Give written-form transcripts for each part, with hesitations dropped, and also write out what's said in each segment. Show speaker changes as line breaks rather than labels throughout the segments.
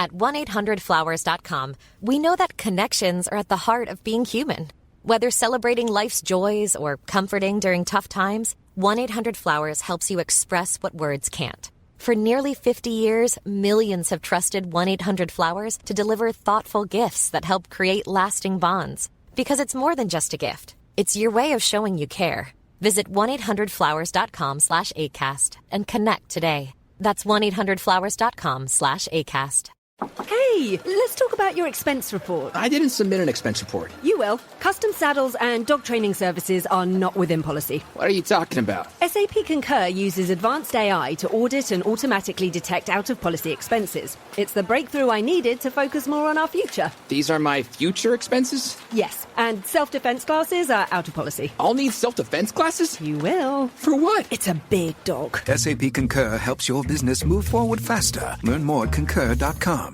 At 1-800-Flowers.com, we know that connections are at the heart of being human. Whether celebrating life's joys or comforting during tough times, 1-800-Flowers helps you express what words can't. For nearly 50 years, millions have trusted 1-800-Flowers to deliver thoughtful gifts that help create lasting bonds. Because it's more than just a gift. It's your way of showing you care. Visit 1-800-Flowers.com/ACAST and connect today. That's 1-800-Flowers.com/ACAST.
Hey, let's talk about your expense report.
I didn't submit an expense report.
You will. Custom saddles and dog training services are not within policy.
What are you talking about?
SAP Concur uses advanced AI to audit and automatically detect out-of-policy expenses. It's the breakthrough I needed to focus more on our future.
These are my future expenses?
Yes, and self-defense classes are out of policy.
I'll need self-defense classes?
You will.
For what?
It's a big dog.
SAP Concur helps your business move forward faster. Learn more at concur.com.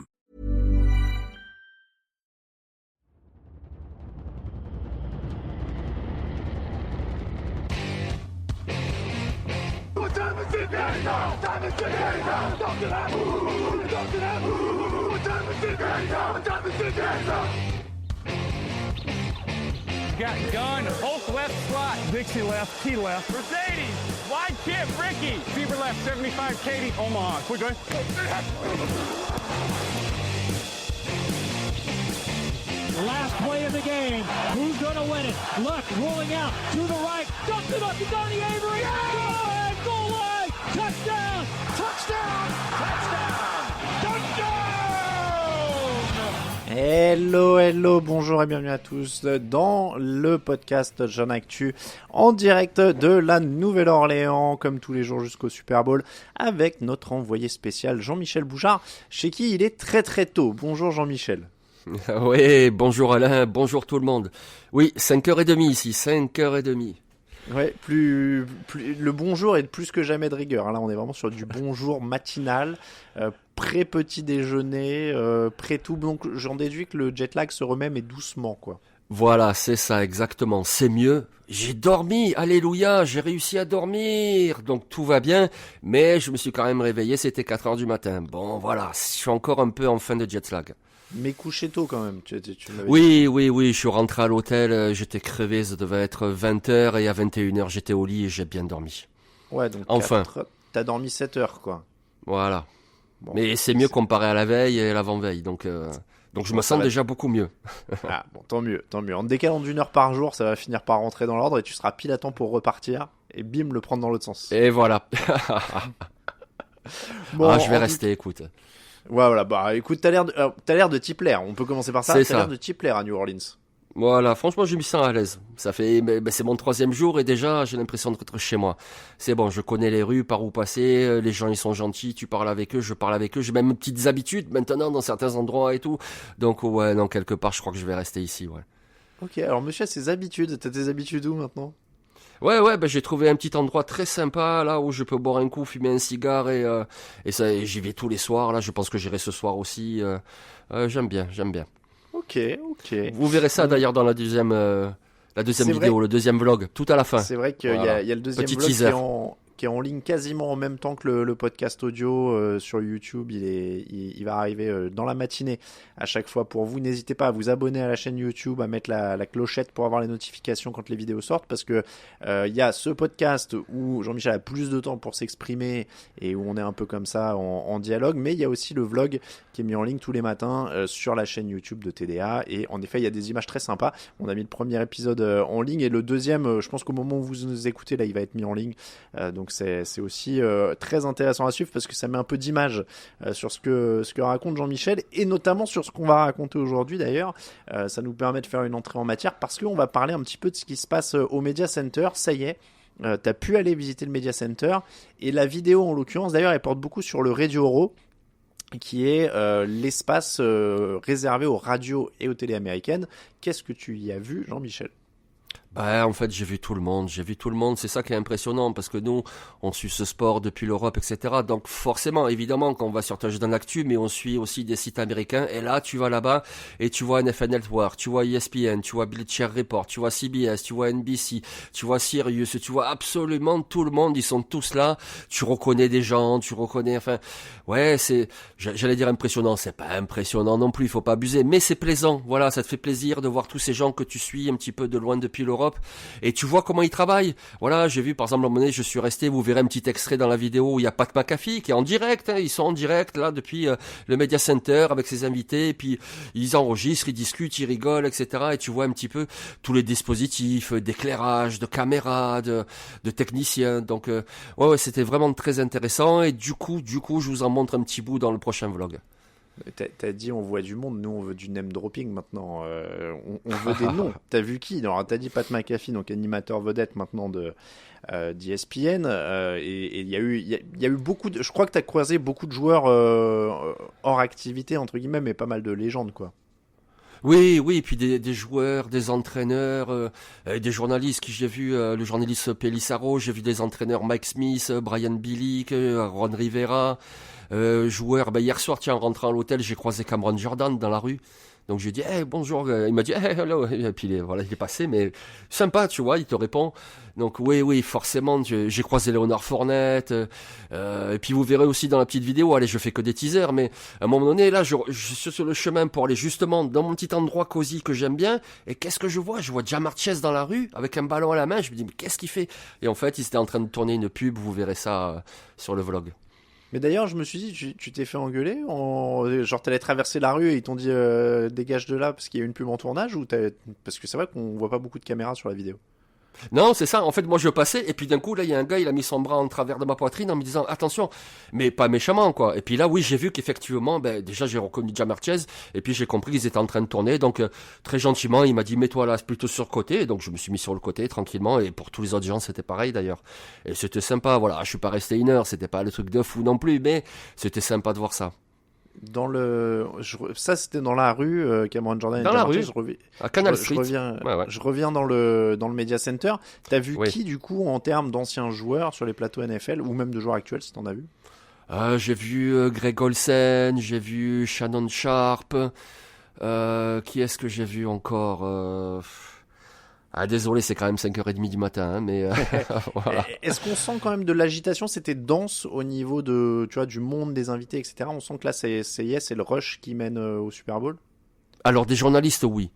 Got gun, Hulk left slot, Dixie left, T left, Mercedes, wide chip, Ricky, Fever left, 75, Katie, Omaha, quick going.
Last play of the game. Who's going to win it? Luck rolling out to the right. Dumps it up to Donnie Avery. Yeah! Goal line. Touchdown. Touchdown. Touchdown. Touchdown.
Hello, bonjour et bienvenue à tous dans le podcast Jeune Actu en direct de la Nouvelle-Orléans, comme tous les jours jusqu'au Super Bowl, avec notre envoyé spécial Jean-Michel Bouchard, chez qui il est très très tôt. Bonjour Jean-Michel.
Oui, bonjour Alain, bonjour tout le monde. Oui, 5h30 ici, 5h30.
Ouais, plus le bonjour est plus que jamais de rigueur. Là, on est vraiment sur du bonjour matinal, pré-petit déjeuner, pré-tout. Donc, j'en déduis que le jet lag se remet, mais doucement, quoi.
Voilà, c'est ça, exactement. C'est mieux. J'ai dormi, alléluia, j'ai réussi à dormir. Donc, tout va bien, mais je me suis quand même réveillé, c'était 4h du matin. Bon, voilà, je suis encore un peu en fin de jet lag.
Mais couché tôt quand même, tu
Oui, je suis rentré à l'hôtel, j'étais crevé, ça devait être 20h et à 21h j'étais au lit et j'ai bien dormi.
Ouais, donc
enfin.
T'as dormi 7 heures quoi.
Voilà.
Bon,
mais c'est mieux comparé à la veille et l'avant-veille, donc je me sens déjà beaucoup mieux.
Ah bon, tant mieux. En décalant d'1 heure par jour, ça va finir par rentrer dans l'ordre et tu seras pile à temps pour repartir et bim, le prendre dans l'autre sens.
Et voilà.
Bon,
je vais rester, écoute.
Ouais, voilà, bah écoute, t'as l'air de t'y plaire. On peut commencer par ça. T'as l'air de t'y plaire à New Orleans.
Voilà, franchement, je me sens à l'aise. Ça fait, c'est mon 3e jour et déjà, j'ai l'impression d'être chez moi. C'est bon, je connais les rues, par où passer, les gens, ils sont gentils, tu parles avec eux, je parle avec eux. J'ai même mes petites habitudes maintenant dans certains endroits et tout. Donc, ouais, non, quelque part, je crois que je vais rester ici, ouais.
Ok, alors monsieur, ses habitudes, t'as tes habitudes où maintenant ?
Ouais, j'ai trouvé un petit endroit très sympa, là, où je peux boire un coup, fumer un cigare et ça, j'y vais tous les soirs, là, je pense que j'irai ce soir aussi, j'aime bien.
Ok.
Vous verrez ça d'ailleurs dans la deuxième vidéo, le deuxième vlog, tout à la fin.
C'est vrai qu'il y a le deuxième
Petit
vlog
teaser.
qui est en ligne quasiment en même temps que le podcast audio sur YouTube. Il va arriver dans la matinée à chaque fois pour vous. N'hésitez pas à vous abonner à la chaîne YouTube, à mettre la clochette pour avoir les notifications quand les vidéos sortent, parce que il y a ce podcast où Jean-Michel a plus de temps pour s'exprimer et où on est un peu comme ça en dialogue, mais il y a aussi le vlog qui est mis en ligne tous les matins sur la chaîne YouTube de TDA, et en effet il y a des images très sympas. On a mis le premier épisode en ligne et le deuxième, je pense qu'au moment où vous nous écoutez là, il va être mis en ligne, donc c'est aussi très intéressant à suivre parce que ça met un peu d'image sur ce que raconte Jean-Michel, et notamment sur ce qu'on va raconter aujourd'hui d'ailleurs. Ça nous permet de faire une entrée en matière parce qu'on va parler un petit peu de ce qui se passe au Media Center. Ça y est, t'as pu aller visiter le Media Center, et la vidéo en l'occurrence d'ailleurs elle porte beaucoup sur le Radio Row, qui est l'espace réservé aux radios et aux télés américaines. Qu'est-ce que tu y as vu, Jean-Michel ?
Bah, en fait, j'ai vu tout le monde, c'est ça qui est impressionnant, parce que nous, on suit ce sport depuis l'Europe, etc. Donc forcément, évidemment, quand on va sur Touchdown Actu, mais on suit aussi des sites américains, et là, tu vas là-bas, et tu vois NFL Network, tu vois ESPN, tu vois Bleacher Report, tu vois CBS, tu vois NBC, tu vois Sirius, tu vois absolument tout le monde, ils sont tous là, tu reconnais des gens, enfin, ouais, j'allais dire impressionnant, c'est pas impressionnant non plus, il faut pas abuser, mais c'est plaisant, voilà, ça te fait plaisir de voir tous ces gens que tu suis un petit peu de loin depuis l'Europe, et tu vois comment ils travaillent. Voilà, j'ai vu par exemple à un moment donné, je suis resté, vous verrez un petit extrait dans la vidéo où il y a Pat McAfee qui est en direct, ils sont en direct là depuis le Media Center avec ses invités, et puis ils enregistrent, ils discutent, ils rigolent, etc. Et tu vois un petit peu tous les dispositifs d'éclairage, de caméras, de techniciens. Donc ouais, c'était vraiment très intéressant, et du coup, je vous en montre un petit bout dans le prochain vlog.
T'as dit on voit du monde, nous on veut du name dropping maintenant, on veut des noms. T'as vu qui? Alors t'as dit Pat McAfee, donc animateur vedette maintenant d'ESPN, et il y a eu beaucoup de, je crois que t'as croisé beaucoup de joueurs hors activité entre guillemets, mais pas mal de légendes quoi.
Oui, et puis des joueurs, des entraîneurs, des journalistes qui j'ai vu, le journaliste Pelissaro, j'ai vu des entraîneurs Mike Smith, Brian Billick, Ron Rivera, joueurs. Hier soir, tiens, en rentrant à l'hôtel, j'ai croisé Cameron Jordan dans la rue. Donc j'ai dit hey, bonjour, il m'a dit hey, hello, et puis voilà, il est passé, mais sympa, tu vois, il te répond. Donc oui, forcément, j'ai croisé Léonard Fournette, et puis vous verrez aussi dans la petite vidéo, allez, je fais que des teasers, mais à un moment donné, là, je suis sur le chemin pour aller justement dans mon petit endroit cosy que j'aime bien, et qu'est-ce que je vois? Je vois Ja'Marr Chase dans la rue, avec un ballon à la main, je me dis, mais qu'est-ce qu'il fait? Et en fait, il était en train de tourner une pub, vous verrez ça sur le vlog.
Mais d'ailleurs, je me suis dit, tu t'es fait engueuler genre t'allais traverser la rue et ils t'ont dit dégage de là parce qu'il y a une pub en tournage, ou parce que c'est vrai qu'on voit pas beaucoup de caméras sur la vidéo.
Non, c'est ça. En fait, moi, je passais, et puis d'un coup, là, il y a un gars, il a mis son bras en travers de ma poitrine en me disant, attention, mais pas méchamment, quoi. Et puis là, oui, j'ai vu qu'effectivement, déjà, j'ai reconnu Ja'Marr Chase, et puis j'ai compris qu'ils étaient en train de tourner, donc, très gentiment, il m'a dit, mets-toi là, plutôt sur le côté, donc je me suis mis sur le côté, tranquillement, et pour tous les autres gens, c'était pareil, d'ailleurs. Et c'était sympa, voilà. Je suis pas resté une heure, c'était pas le truc de fou non plus, mais c'était sympa de voir ça.
Ça c'était dans la rue, Cameron Jordan.
Dans la rue, à Canal Street.
Je reviens dans le Media Center. T'as vu qui du coup en termes d'anciens joueurs sur les plateaux NFL ou même de joueurs actuels si t'en as vu?
J'ai vu Greg Olsen, j'ai vu Shannon Sharp. Qui est-ce que j'ai vu encore? Désolé, c'est quand même 5h30 du matin, hein, mais voilà.
Est-ce qu'on sent quand même de l'agitation? C'était dense au niveau du monde des invités, etc. On sent que là, c'est Yes et le Rush qui mène au Super Bowl?
Alors, des journalistes, oui.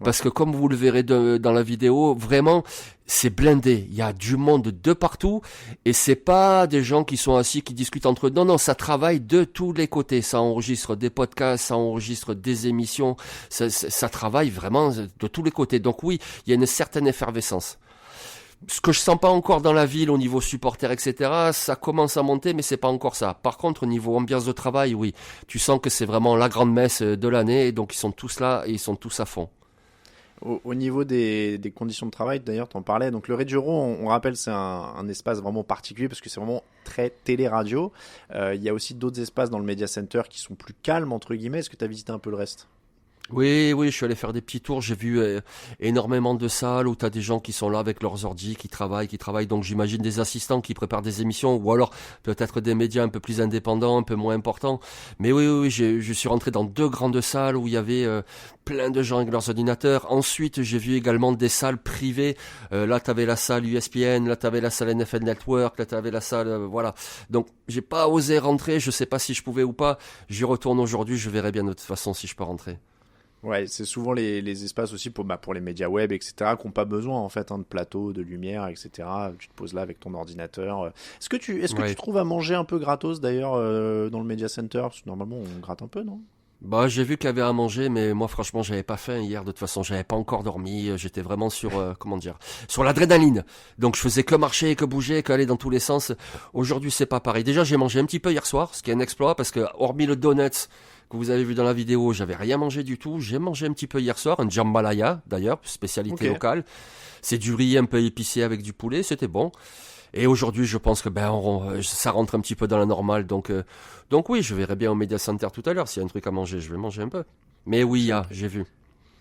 Parce que comme vous le verrez dans la vidéo, vraiment, c'est blindé. Il y a du monde de partout, et c'est pas des gens qui sont assis, qui discutent entre eux. Non, ça travaille de tous les côtés. Ça enregistre des podcasts, ça enregistre des émissions. Ça travaille vraiment de tous les côtés. Donc oui, il y a une certaine effervescence. Ce que je sens pas encore dans la ville au niveau supporter, etc., ça commence à monter, mais c'est pas encore ça. Par contre, au niveau ambiance de travail, oui. Tu sens que c'est vraiment la grande messe de l'année, et donc ils sont tous là, et ils sont tous à fond.
Au niveau des conditions de travail, d'ailleurs, t'en parlais. Donc le Radio, on rappelle, c'est un espace vraiment particulier parce que c'est vraiment très télé-radio. Il y a aussi d'autres espaces dans le Media Center qui sont plus calmes, entre guillemets. Est-ce que tu as visité un peu le reste?
Oui, je suis allé faire des petits tours, j'ai vu énormément de salles où tu as des gens qui sont là avec leurs ordis, qui travaillent, donc j'imagine des assistants qui préparent des émissions, ou alors peut-être des médias un peu plus indépendants, un peu moins importants. Mais oui, je suis rentré dans 2 grandes salles où il y avait plein de gens avec leurs ordinateurs. Ensuite, j'ai vu également des salles privées. Là, tu avais la salle ESPN, là, tu avais la salle NFL Network, là, tu avais la salle... voilà. Donc, j'ai pas osé rentrer, je sais pas si je pouvais ou pas. J'y retourne aujourd'hui, je verrai bien de toute façon si je peux rentrer.
Ouais, c'est souvent les espaces aussi pour les médias web, etc., qui n'ont pas besoin en fait de plateau, de lumière, etc. Tu te poses là avec ton ordinateur. Est-ce que tu trouves à manger un peu gratos d'ailleurs dans le Media Center? Parce que normalement on gratte un peu, non?
J'ai vu qu'il y avait à manger, mais moi franchement j'avais pas faim hier. De toute façon, j'avais pas encore dormi. J'étais vraiment sur sur l'adrénaline. Donc je faisais que marcher, que bouger, qu'aller dans tous les sens. Aujourd'hui c'est pas pareil. Déjà j'ai mangé un petit peu hier soir, ce qui est un exploit parce que hormis le donuts que vous avez vu dans la vidéo, j'avais rien mangé du tout. J'ai mangé un petit peu hier soir, un jambalaya d'ailleurs, spécialité locale. C'est du riz un peu épicé avec du poulet, c'était bon. Et aujourd'hui, je pense que ça rentre un petit peu dans la normale. Donc oui, je verrai bien au Media Center tout à l'heure. S'il y a un truc à manger, je vais manger un peu. Mais oui, j'ai vu.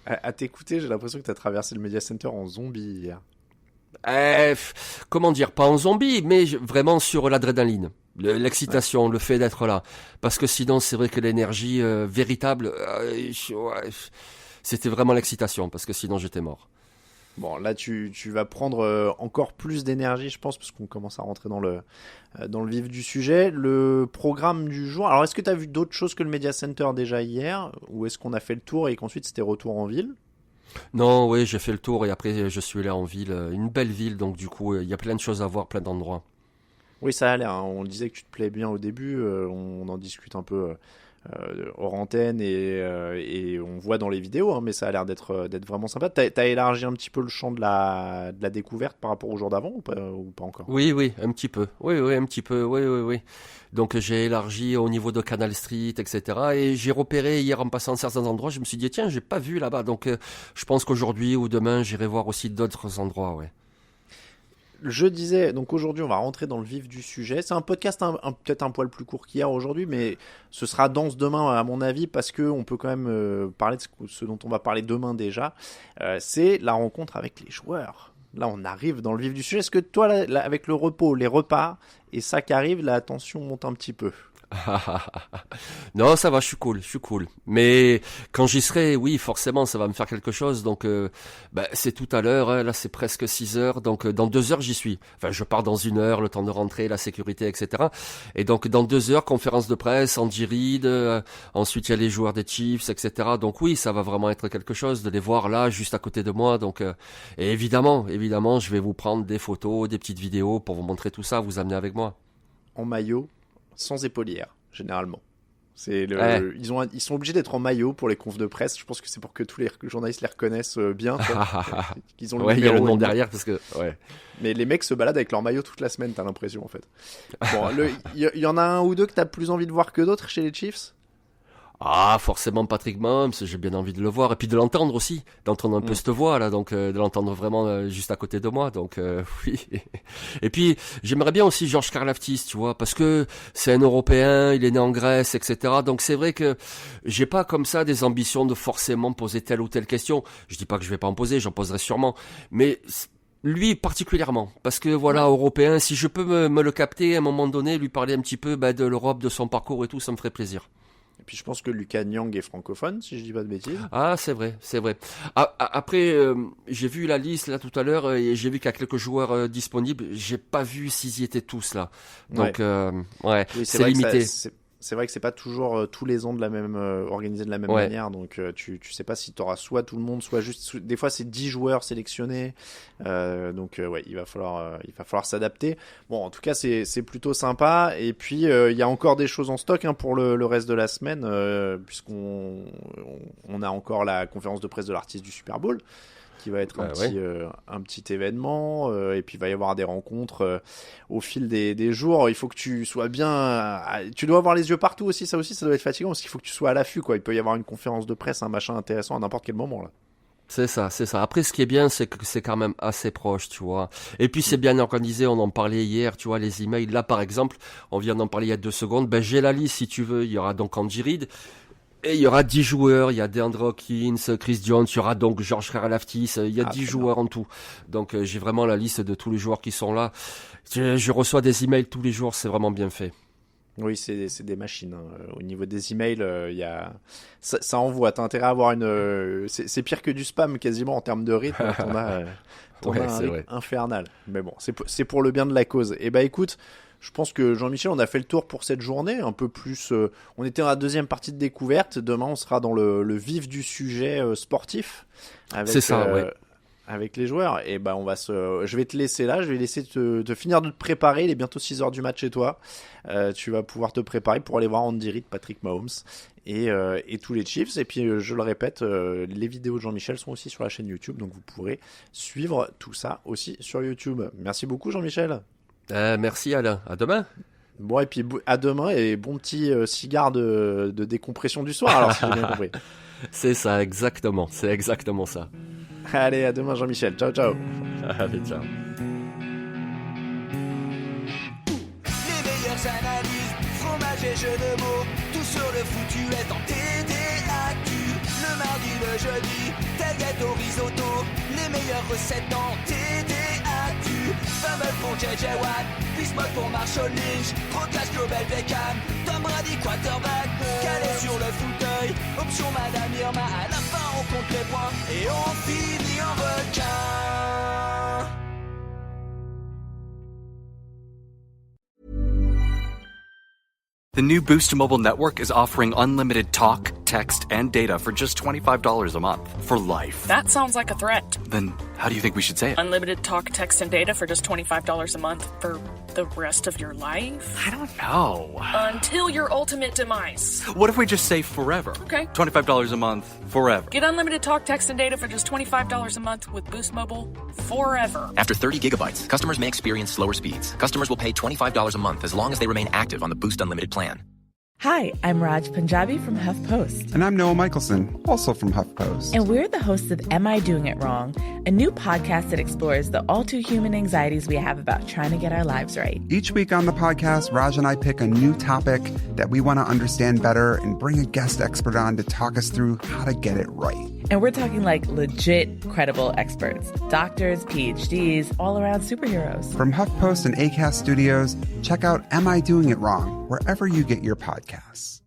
À t'écouter, j'ai l'impression que tu as traversé le Media Center en zombie hier.
Comment dire, pas en zombie, mais vraiment sur l'adrénaline, l'excitation, le fait d'être là. Parce que sinon, c'est vrai que l'énergie véritable, c'était vraiment l'excitation, parce que sinon j'étais mort.
Bon, là, tu vas prendre encore plus d'énergie, je pense, parce qu'on commence à rentrer dans le vif du sujet. Le programme du jour. Alors, est-ce que tu as vu d'autres choses que le Media Center déjà hier, ou est-ce qu'on a fait le tour et qu'ensuite c'était retour en ville?
Non, oui, j'ai fait le tour et après je suis allé en ville, une belle ville, donc du coup il y a plein de choses à voir, plein d'endroits.
Oui, ça a l'air, hein. On disait que tu te plais bien au début, on en discute un peu hors antenne et on voit dans les vidéos, hein, mais ça a l'air d'être vraiment sympa. T'as élargi un petit peu le champ de la découverte par rapport au jour d'avant ou pas encore?
Oui, un petit peu. Oui, un petit peu. Oui. Donc j'ai élargi au niveau de Canal Street, etc. Et j'ai repéré hier en passant certains endroits, je me suis dit tiens, j'ai pas vu là-bas. Donc je pense qu'aujourd'hui ou demain, j'irai voir aussi d'autres endroits, ouais.
Je disais, donc aujourd'hui on va rentrer dans le vif du sujet. C'est un podcast peut-être un poil plus court qu'hier aujourd'hui, mais ce sera dense demain à mon avis parce qu'on peut quand même parler de ce dont on va parler demain déjà. C'est la rencontre avec les joueurs. Là on arrive dans le vif du sujet. Est-ce que toi, là, avec le repos, les repas et ça qui arrive, la tension monte un petit peu?
Non, ça va, je suis cool. Mais quand j'y serai, oui, forcément, ça va me faire quelque chose. Donc, c'est tout à l'heure. Hein, là, c'est presque 6 heures. Donc, dans 2 heures, j'y suis. Enfin, je pars dans 1 heure, le temps de rentrer, la sécurité, etc. Et donc, dans 2 heures, conférence de presse, Andy Reid. Ensuite, il y a les joueurs des Chiefs, etc. Donc, oui, ça va vraiment être quelque chose de les voir là, juste à côté de moi. Donc, et évidemment, je vais vous prendre des photos, des petites vidéos pour vous montrer tout ça, vous amener avec moi.
En maillot, sans épaulière, généralement. Ils sont obligés d'être en maillot pour les confs de presse. Je pense que c'est pour que tous les journalistes les reconnaissent bien. Qu'ils ont
il y a le nom derrière parce que. Ouais.
Mais les mecs se baladent avec leur maillot toute la semaine, t'as l'impression en fait. Bon, il y en a un ou deux que t'as plus envie de voir que d'autres chez les Chiefs?
Ah, forcément Patrick Mahomes, j'ai bien envie de le voir et puis de l'entendre aussi, d'entendre un peu cette voix là, donc de l'entendre vraiment juste à côté de moi, donc oui. Et puis j'aimerais bien aussi George Karlaftis, tu vois, parce que c'est un Européen, il est né en Grèce, etc. Donc c'est vrai que j'ai pas comme ça des ambitions de forcément poser telle ou telle question. Je dis pas que je vais pas en poser, j'en poserai sûrement, mais lui particulièrement, parce que voilà, Européen, si je peux me le capter à un moment donné, lui parler un petit peu de l'Europe, de son parcours et tout, ça me ferait plaisir.
Et puis je pense que Lucas Nyang est francophone, si je dis pas de bêtises.
Ah, c'est vrai. Après, j'ai vu la liste là tout à l'heure et j'ai vu qu'il y a quelques joueurs disponibles. J'ai pas vu s'ils y étaient tous là. Donc, oui, c'est limité.
C'est vrai que c'est pas toujours tous les ans de la même organisé de la même manière, donc tu sais pas si t'auras soit tout le monde, soit juste des fois c'est 10 joueurs sélectionnés, donc il va falloir s'adapter. Bon, en tout cas c'est plutôt sympa, et puis il y a encore des choses en stock pour le reste de la semaine, puisqu'on a encore la conférence de presse de l'artiste du Super Bowl, qui va être un petit événement, et puis il va y avoir des rencontres au fil des jours. Il faut que tu sois bien, tu dois avoir les yeux partout aussi, ça doit être fatigant, parce qu'il faut que tu sois à l'affût, quoi. Il peut y avoir une conférence de presse, un machin intéressant à n'importe quel moment là.
C'est ça. Après, ce qui est bien, c'est que c'est quand même assez proche, tu vois. Et puis, c'est bien organisé, on en parlait hier, tu vois, les emails. Là, par exemple, on vient d'en parler il y a 2 secondes. J'ai la liste, si tu veux. Il y aura donc Andy Reid. Et il y aura 10 joueurs, il y a DeAndre Hopkins, Chris Jones, il y aura donc George Karlaftis, il y a 10 joueurs en tout. Donc j'ai vraiment la liste de tous les joueurs qui sont là. Je reçois des emails tous les jours, c'est vraiment bien fait.
Oui, c'est des machines. Au niveau des emails, ça envoie. T'as intérêt à avoir c'est pire que du spam quasiment en termes de rythme. T'en as un rythme infernal. Mais bon, c'est pour le bien de la cause. Et écoute, je pense que Jean-Michel, on a fait le tour pour cette journée, un peu plus. On était dans la deuxième partie de découverte. Demain, on sera dans le vif du sujet sportif.
C'est ça,
avec les joueurs. Et je vais te laisser là. Je vais laisser te finir de te préparer. Il est bientôt 6 heures du match chez toi. Tu vas pouvoir te préparer pour aller voir Andy Reid, Patrick Mahomes et tous les Chiefs. Et puis, je le répète, les vidéos de Jean-Michel sont aussi sur la chaîne YouTube. Donc, vous pourrez suivre tout ça aussi sur YouTube. Merci beaucoup, Jean-Michel.
Merci Alain, à demain.
Bon, et puis à demain, et bon petit cigare de décompression du soir, alors si j'ai bien compris.
C'est ça, exactement, c'est exactement ça.
Allez, à demain Jean-Michel, ciao ciao.
Allez, ciao.
Les meilleures analyses, fromage et jeux de mots, tout sur le foutu est en TDAQ. Le mardi, le le jeudi. Tailgate au risotto, les meilleures recettes en TDAQ. Fumble pour JJ Watt, Bismuth pour Marshall Lynch. Proclash Global Beckham, Tom Brady quarterback. Calé sur le fauteuil, option Madame Irma. À la fin on compte les points et on finit en requin.
The new Boost Mobile network is offering unlimited talk, text, and data for just $25 a month for life.
That sounds like a threat.
Then how do you think we should say it?
Unlimited talk, text, and data for just $25 a month for the rest of your life?
I don't know.
Until your ultimate demise.
What if we just say forever?
Okay.
$25 a month, forever.
Get unlimited talk, text, and data for just $25 a month with Boost Mobile forever.
After 30 gigabytes, customers may experience slower speeds. Customers will pay $25 a month as long as they remain active on the Boost Unlimited plan.
Hi, I'm Raj Punjabi from HuffPost.
And I'm Noah Michelson, also from HuffPost.
And we're the hosts of Am I Doing It Wrong?, a new podcast that explores the all-too-human anxieties we have about trying to get our lives right.
Each week on the podcast, Raj and I pick a new topic that we want to understand better and bring a guest expert on to talk us through how to get it right.
And we're talking like legit, credible experts. Doctors, PhDs, all-around superheroes.
From HuffPost and Acast Studios, check out Am I Doing It Wrong? Wherever you get your podcasts.